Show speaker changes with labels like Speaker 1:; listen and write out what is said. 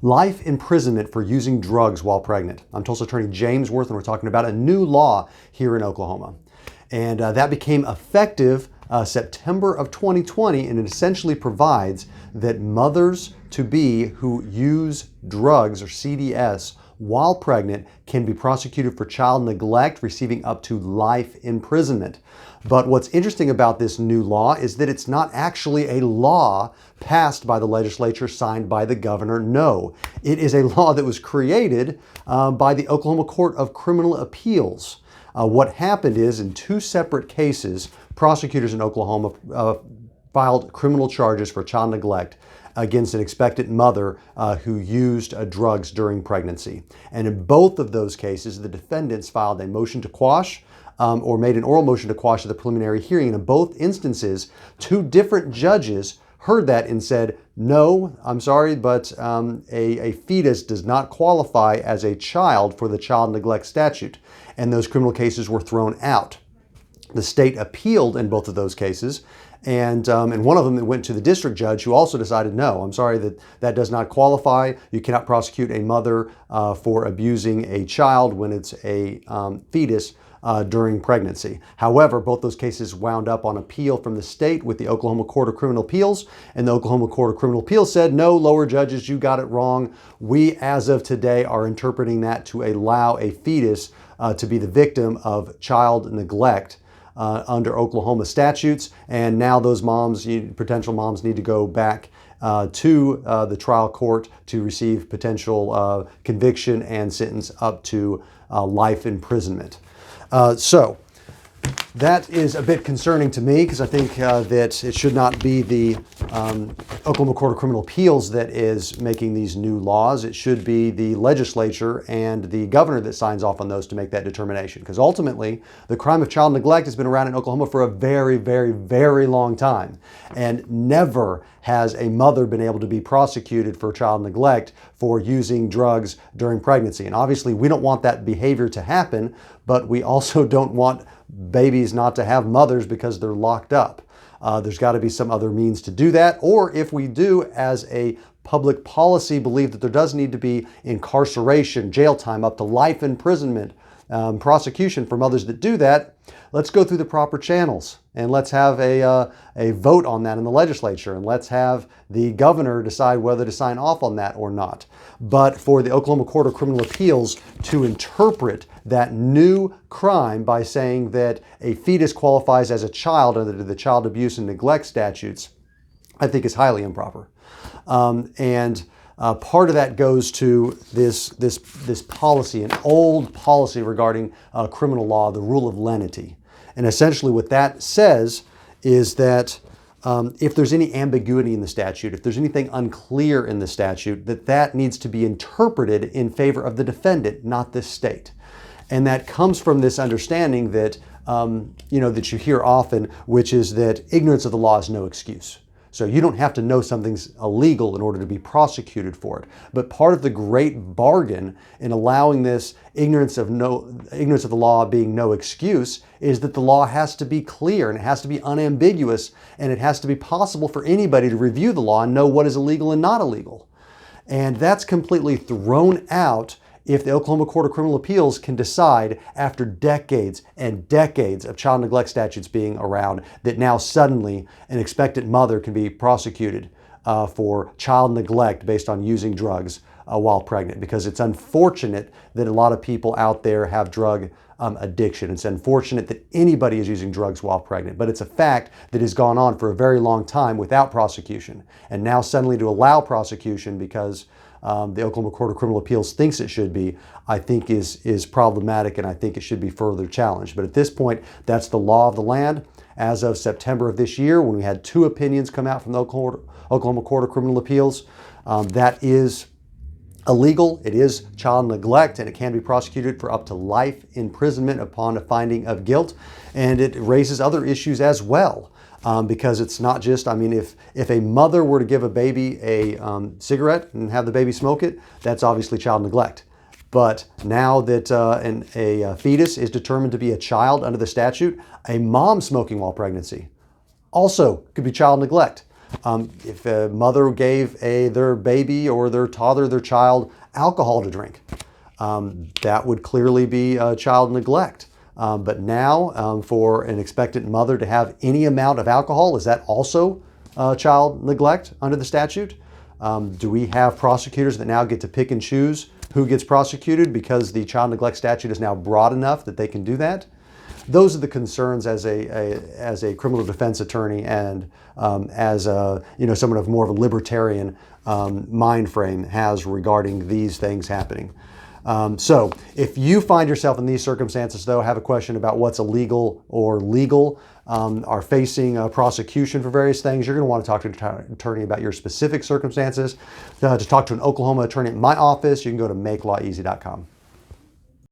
Speaker 1: Life imprisonment for using drugs while pregnant. I'm Tulsa attorney James Wirth, and we're talking about a new law here in Oklahoma. And that became effective September of 2020, and it essentially provides that mothers-to-be who use drugs or CDS while pregnant can be prosecuted for child neglect, receiving up to life imprisonment. But what's interesting about this new law is that it's not actually a law passed by the legislature, signed by the governor. No, it is a law that was created by the Oklahoma Court of Criminal Appeals. What happened is, in two separate cases, prosecutors in Oklahoma filed criminal charges for child neglect against an expectant mother who used drugs during pregnancy. And in both of those cases, the defendants filed a motion to quash or made an oral motion to quash at the preliminary hearing. And in both instances, two different judges heard that and said, no, I'm sorry, but a fetus does not qualify as a child for the child neglect statute. And those criminal cases were thrown out. The state appealed in both of those cases. And in one of them, it went to the district judge, who also decided, no, I'm sorry, that does not qualify. You cannot prosecute a mother for abusing a child when it's a fetus during pregnancy. However, both those cases wound up on appeal from the state with the Oklahoma Court of Criminal Appeals, and the Oklahoma Court of Criminal Appeals said, no, lower judges, you got it wrong. We, as of today, are interpreting that to allow a fetus to be the victim of child neglect under Oklahoma statutes. And now those moms, potential moms, need to go back to the trial court to receive potential conviction and sentence up to life imprisonment. So that is a bit concerning to me, because I think that it should not be the Oklahoma Court of Criminal Appeals that is making these new laws. It should be the legislature and the governor that signs off on those to make that determination. Because ultimately, the crime of child neglect has been around in Oklahoma for a very, very, very long time. And never has a mother been able to be prosecuted for child neglect for using drugs during pregnancy. And obviously, we don't want that behavior to happen, but we also don't want babies not to have mothers because they're locked up. There's got to be some other means to do that. Or if we do, as a public policy, believe that there does need to be incarceration, jail time, up to life imprisonment, prosecution for mothers that do that, let's go through the proper channels, and let's have a vote on that in the legislature, and let's have the governor decide whether to sign off on that or not. But for the Oklahoma Court of Criminal Appeals to interpret that new crime by saying that a fetus qualifies as a child under the child abuse and neglect statutes, I think is highly improper. Part of that goes to this policy, an old policy regarding criminal law, the rule of lenity. And essentially what that says is that if there's any ambiguity in the statute, if there's anything unclear in the statute, that needs to be interpreted in favor of the defendant, not the state. And that comes from this understanding that, that you hear often, which is that ignorance of the law is no excuse. So you don't have to know something's illegal in order to be prosecuted for it. But part of the great bargain in allowing this ignorance of the law being no excuse is that the law has to be clear, and it has to be unambiguous, and it has to be possible for anybody to review the law and know what is illegal and not illegal. And that's completely thrown out if the Oklahoma Court of Criminal Appeals can decide, after decades and decades of child neglect statutes being around, that now suddenly an expectant mother can be prosecuted for child neglect based on using drugs while pregnant. Because it's unfortunate that a lot of people out there have drug addiction. It's unfortunate that anybody is using drugs while pregnant, but it's a fact that has gone on for a very long time without prosecution. And now suddenly to allow prosecution because the Oklahoma Court of Criminal Appeals thinks it should be, I think is problematic, and I think it should be further challenged. But at this point, that's the law of the land. As of September of this year, when we had two opinions come out from the Oklahoma Court of Criminal Appeals, that is illegal. It is child neglect, and it can be prosecuted for up to life imprisonment upon a finding of guilt. And it raises other issues as well. Because it's not just, if a mother were to give a baby a cigarette and have the baby smoke it, that's obviously child neglect. But now that a fetus is determined to be a child under the statute, a mom smoking while pregnancy also could be child neglect. If a mother gave their baby or their toddler, their child, alcohol to drink, that would clearly be child neglect. But now, for an expectant mother to have any amount of alcohol, is that also child neglect under the statute? Do we have prosecutors that now get to pick and choose who gets prosecuted because the child neglect statute is now broad enough that they can do that? Those are the concerns as a criminal defense attorney and as someone of more of a libertarian mind frame has regarding these things happening. So if you find yourself in these circumstances, though, have a question about what's illegal or legal, are facing prosecution for various things, you're going to want to talk to an attorney about your specific circumstances. To talk to an Oklahoma attorney at my office, you can go to makelaweasy.com.